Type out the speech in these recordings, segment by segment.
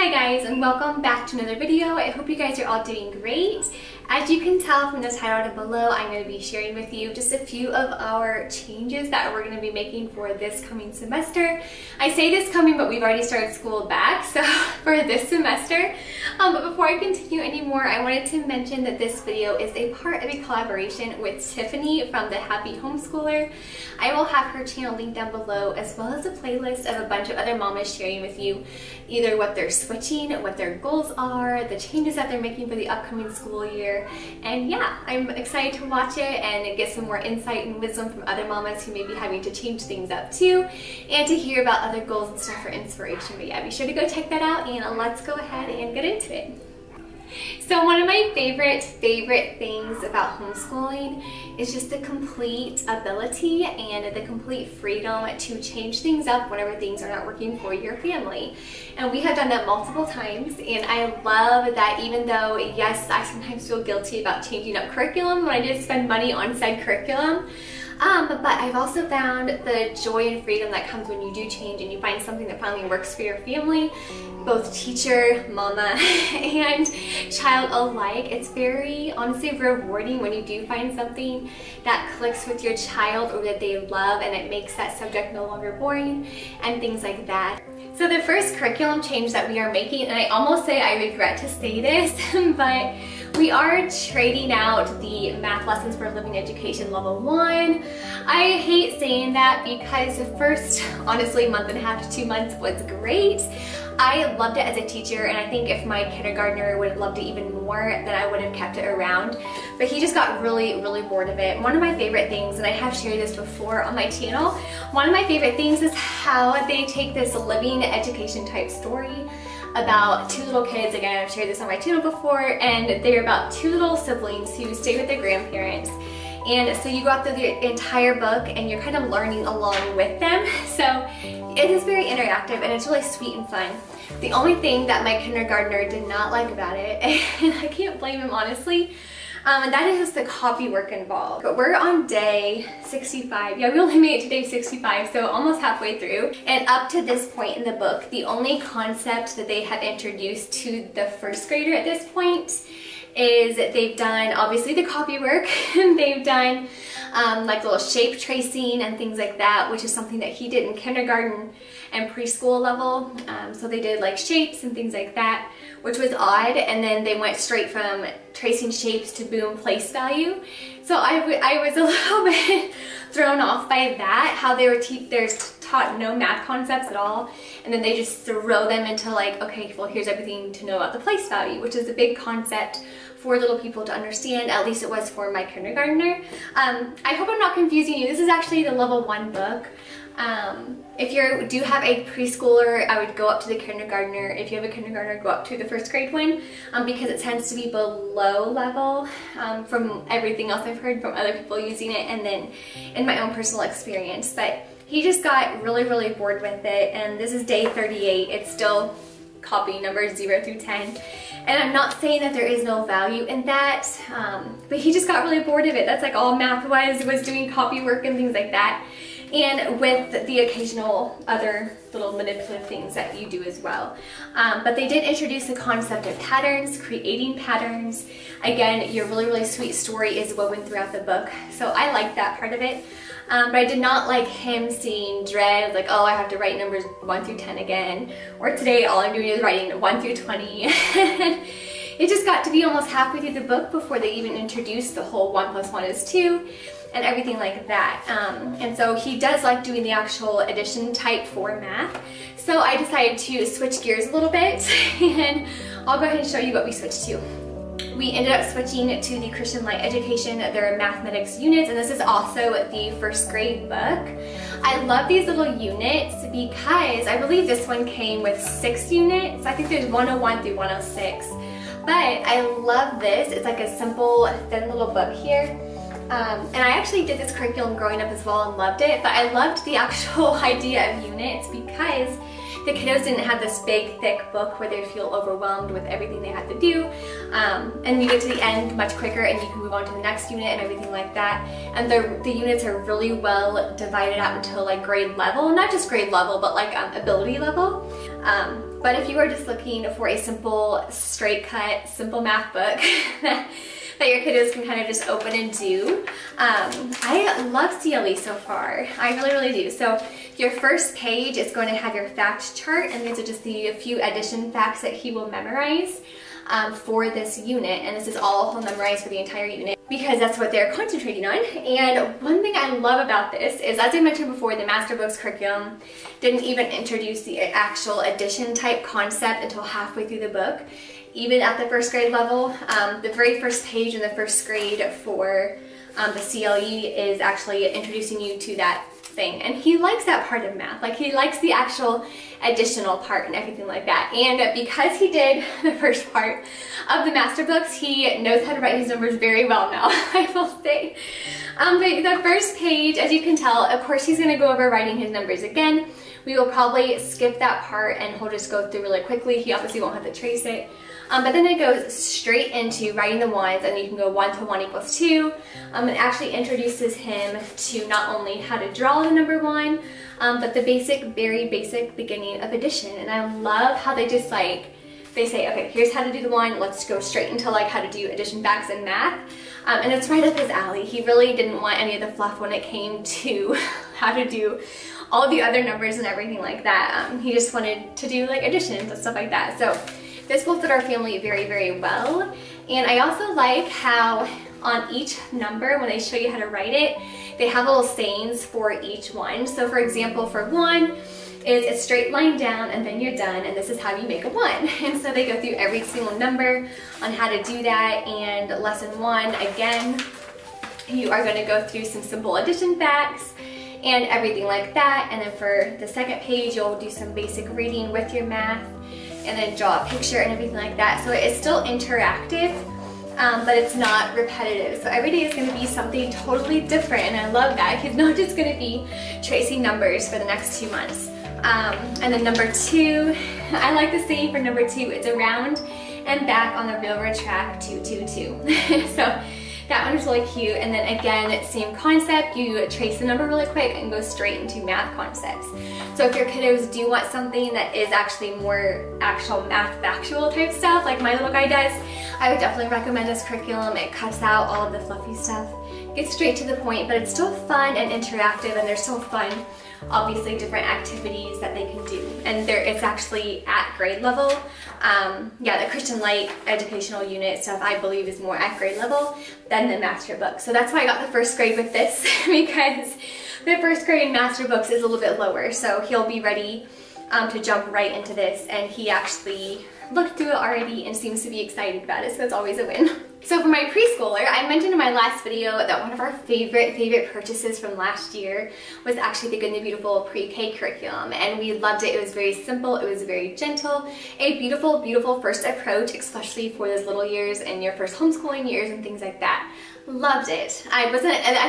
Hi guys, and welcome back to another video. I hope you guys are all doing great. As you can tell from the title down below, I'm going to be sharing with you just a few of our changes that we're going to be making for this coming semester. I say this coming, but we've already started school back, so for this semester. But before I continue anymore, I wanted to mention that this video is a part of a collaboration with Tiffany from the Happy Homeschooler. I will have her channel linked down below, as well as a playlist of a bunch of other mamas sharing with you either what they're switching, what their goals are, the changes that they're making for the upcoming school year. And yeah, I'm excited to watch it and get some more insight and wisdom from other mamas who may be having to change things up too, and to hear about other goals and stuff for inspiration. But yeah, be sure to go check that out, and let's go ahead and get into it. So one of my favorite things about homeschooling is just the complete ability and the complete freedom to change things up whenever things are not working for your family. And we have done that multiple times, and I love that even though, yes, I sometimes feel guilty about changing up curriculum when I did spend money on said curriculum, but I've also found the joy and freedom that comes when you do change and you find something that finally works for your family, both teacher, mama, and child alike. It's very, honestly, rewarding when you do find something that clicks with your child or that they love, and it makes that subject no longer boring and things like that. So the first curriculum change that we are making, and I almost say I regret to say this, but we are trading out the math lessons for living education level 1. I hate saying that because the first, honestly, month and a half to 2 months was great. I loved it as a teacher, and I think if my kindergartner would have loved it even more, then I would have kept it around. But he just got really bored of it. One of my favorite things, and I have shared this before on my channel, one of my favorite things is how they take this living education type story about two little kids. Again, I've shared this on my channel before, and they're about two little siblings who stay with their grandparents. And so you go out through the entire book and you're kind of learning along with them. So it is very interactive and it's really sweet and fun. The only thing that my kindergartner did not like about it, and I can't blame him honestly, and that is just the copy work involved. But we're on day 65. Yeah, we only made it to day 65, so almost halfway through. And up to this point in the book, the only concept that they have introduced to the first grader at this point is they've done, obviously, the copy work, and they've done like little shape tracing and things like that, which is something that he did in kindergarten and preschool level. So they did like shapes and things like that, which was odd, and then they went straight from tracing shapes to boom, place value. So I was a little bit thrown off by that, how they were taught no math concepts at all, and then they just throw them into like, okay, well, here's everything to know about the place value, which is a big concept for little people to understand. At least it was for my kindergartner. I hope I'm not confusing you. This is actually the level 1 book. If you do have a preschooler, I would go up to the kindergartner. If you have a kindergartner, go up to the first grade one, because it tends to be below level from everything else I've heard from other people using it, and then in my own personal experience. But he just got really bored with it, and this is day 38. It's still copy numbers 0 through 10. And I'm not saying that there is no value in that, but he just got really bored of it. That's like all math was doing copy work and things like that. And with the occasional other little manipulative things that you do as well. But they did introduce the concept of patterns, creating patterns. Again, your really sweet story is woven throughout the book. So I like that part of it. But I did not like him seeing dread, like, oh, I have to write numbers 1 through 10 again. Or today all I'm doing is writing 1 through 20. It just got to be almost halfway through the book before they even introduced the whole 1 + 1 is 2 and everything like that. And so he does like doing the actual addition type for math. So I decided to switch gears a little bit, and I'll go ahead and show you what we switched to. We ended up switching to the Christian Light Education, their mathematics units, and this is also the first grade book. I love these little units because I believe this one came with 6 units. I think there's 101 through 106. But I love this. It's like a simple, thin little book here. And I actually did this curriculum growing up as well and loved it, but I loved the actual idea of units because the kiddos didn't have this big, thick book where they'd feel overwhelmed with everything they had to do. And you get to the end much quicker and you can move on to the next unit and everything like that. And the units are really well divided out into like grade level, not just grade level, but like ability level. But if you are just looking for a simple, straight cut, simple math book that your kiddos can kind of just open and do, I love CLE so far. I really, really do. So your first page is going to have your fact chart, and these are just the few addition facts that he will memorize for this unit. And this is all he'll memorize for the entire unit because that's what they're concentrating on. And one thing I love about this is, as I mentioned before, the Master Books curriculum didn't even introduce the actual addition type concept until halfway through the book. Even at the first grade level, the very first page in the first grade for the CLE is actually introducing you to that thing. And he likes that part of math. Like, he likes the actual additional part and everything like that. And because he did the first part of the Master Books, he knows how to write his numbers very well now, I will say. But the first page, as you can tell, of course he's gonna go over writing his numbers again. We will probably skip that part and he'll just go through really quickly. He obviously won't have to trace it. But then it goes straight into writing the ones, and you can go 1 to 1 equals 2. It actually introduces him to not only how to draw the number 1, but the very basic beginning of addition. And I love how they just they say, okay, here's how to do the 1, let's go straight into like how to do addition facts and math. And it's right up his alley. He really didn't want any of the fluff when it came to how to do all the other numbers and everything like that. He just wanted to do like additions and stuff like that. So this will fit our family very, very well. And I also like how on each number, when they show you how to write it, they have little sayings for each one. So for example, for 1 is a straight line down and then you're done, and this is how you make a 1. And so they go through every single number on how to do that. And lesson 1, again, you are going to go through some simple addition facts and everything like that. And then for the second page, you'll do some basic reading with your math, and then draw a picture and everything like that. So it's still interactive, but it's not repetitive. So every day is going to be something totally different, and I love that. He's not just going to be tracing numbers for the next 2 months. And then number 2, I like the saying for number 2, it's around and back on the railroad track 222. So that one is really cute. And then again, same concept, you trace the number really quick and go straight into math concepts. So if your kiddos do want something that is actually more actual math factual type stuff, like my little guy does, I would definitely recommend this curriculum. It cuts out all of the fluffy stuff, gets straight to the point, but it's still fun and interactive, and there's still fun, obviously, different activities that they can do. And it's actually at grade level. Yeah, the Christian Light educational unit stuff, I believe, is more at grade level than the Master Book. So that's why I got the first grade with this, because the first grade Master Books is a little bit lower. So he'll be ready to jump right into this, and he actually looked through it already and seems to be excited about it, so it's always a win. So for my preschooler, I mentioned in my last video that one of our favorite purchases from last year was actually the Good and the Beautiful pre-K curriculum, and we loved it. It was very simple, it was very gentle, a beautiful first approach, especially for those little years and your first homeschooling years and things like that. Loved it. I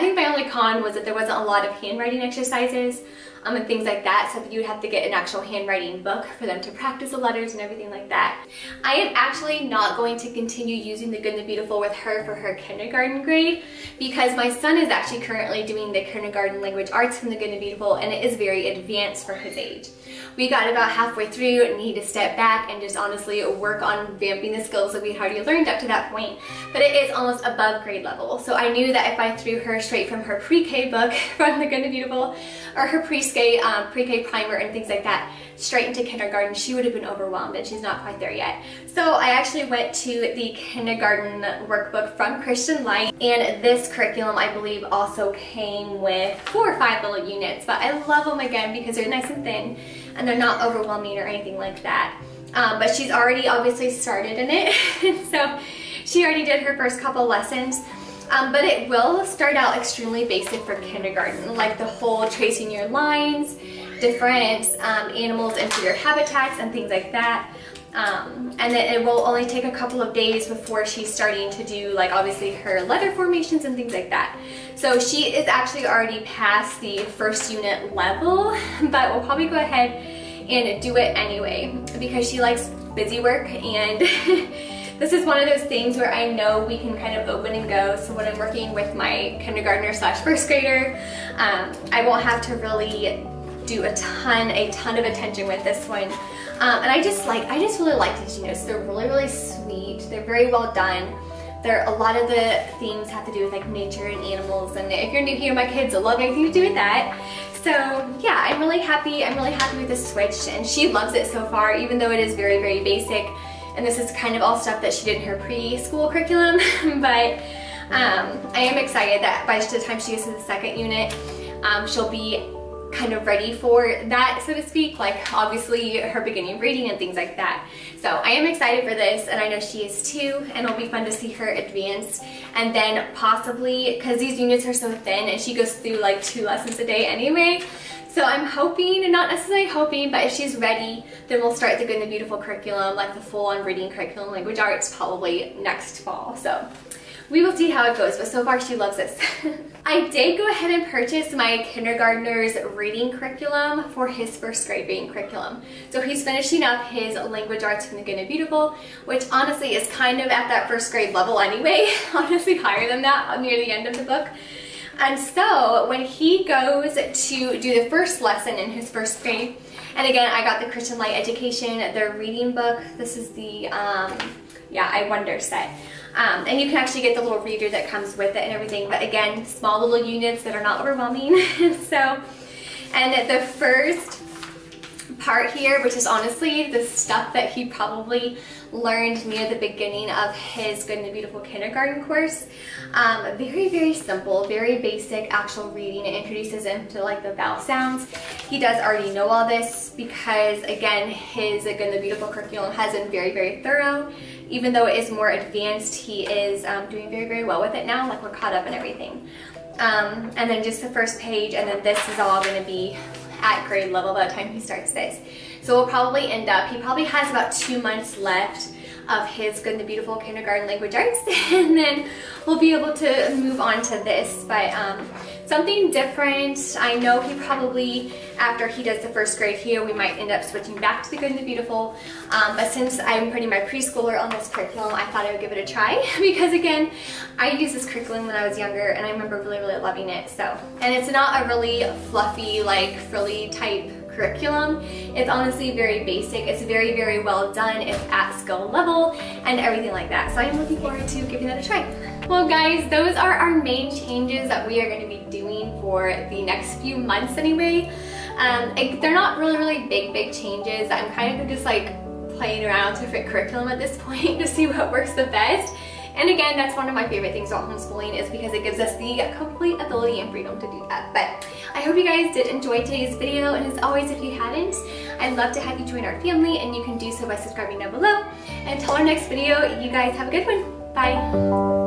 think my only con was that there wasn't a lot of handwriting exercises and things like that, so you would have to get an actual handwriting book for them to practice the letters and everything like that. I am actually not going to continue using the Good and the Beautiful with her for her kindergarten grade, because my son is actually currently doing the kindergarten language arts from the Good and the Beautiful, and it is very advanced for his age. We got about halfway through and need to step back and just honestly work on vamping the skills that we had already learned up to that point, but it is almost above grade level. So I knew that if I threw her straight from her pre-K book from the Good and the Beautiful, or her pre-K primer and things like that, straight into kindergarten, she would have been overwhelmed, and she's not quite there yet. So I actually went to the kindergarten workbook from Christian Light, and this curriculum, I believe, also came with 4 or 5 little units, but I love them again because they're nice and thin and they're not overwhelming or anything like that. But she's already obviously started in it, so she already did her first couple lessons. But it will start out extremely basic for kindergarten, like the whole tracing your lines, different animals into your habitats and things like that. And then it will only take a couple of days before she's starting to do, like, obviously her letter formations and things like that. So she is actually already past the first unit level, but we'll probably go ahead and do it anyway because she likes busy work, and this is one of those things where I know we can kind of open and go. So when I'm working with my kindergartner / first grader, I won't have to really do a ton of attention with this one. And I just really like these units. They're really, really sweet. They're very well done. A lot of the themes have to do with like nature and animals, and if you're new here, my kids love anything to do with that. So yeah, I'm really happy with this switch, and she loves it so far, even though it is very, very basic. And this is kind of all stuff that she did in her preschool curriculum. But I am excited that by the time she gets to the second unit, she'll be kind of ready for that, so to speak, like obviously her beginning reading and things like that. So I am excited for this, and I know she is too, and it'll be fun to see her advance. And then possibly, because these units are so thin and she goes through like 2 lessons a day anyway, so I'm hoping, and not necessarily hoping, but if she's ready, then we'll start the Good and the Beautiful curriculum, like the full-on reading curriculum, language arts, probably next fall. So we will see how it goes, but so far she loves this. I did go ahead and purchase my kindergartner's reading curriculum for his first grade reading curriculum. So he's finishing up his language arts from the Good and Beautiful, which honestly is kind of at that first grade level anyway, honestly higher than that near the end of the book. And so when he goes to do the first lesson in his first grade, and again, I got the Christian Light Education, their reading book. This is the, I Wonder set. And you can actually get the little reader that comes with it and everything, but again, small little units that are not overwhelming. So, and the first part here, which is honestly the stuff that he probably learned near the beginning of his Good and Beautiful kindergarten course. Very, very simple, very basic actual reading. It introduces him to like the vowel sounds. He does already know all this because again, his Good and Beautiful curriculum has been very, very thorough. Even though it is more advanced, he is doing very, very well with it now, like we're caught up and everything. And then just the first page, and then this is all going to be at grade level by the time he starts this. So we'll probably end up, he probably has about 2 months left of his Good and Beautiful kindergarten language arts, and then we'll be able to move on to this. But something different. I know he probably, after he does the first grade here, we might end up switching back to the Good and the Beautiful. But since I'm putting my preschooler on this curriculum, I thought I would give it a try because again, I used this curriculum when I was younger, and I remember really, really loving it. So, and it's not a really fluffy, like frilly type curriculum. It's honestly very basic. It's very, very well done. It's at skill level and everything like that. So I am looking forward to giving that a try. Well guys, those are our main changes that we are going to be doing for the next few months anyway. They're not really, really big changes. I'm kind of just like playing around with different curriculum at this point to see what works the best. And again, that's one of my favorite things about homeschooling, is because it gives us the complete ability and freedom to do that. But I hope you guys did enjoy today's video, and as always, if you hadn't, I'd love to have you join our family, and you can do so by subscribing down below. And until our next video, you guys have a good one. Bye.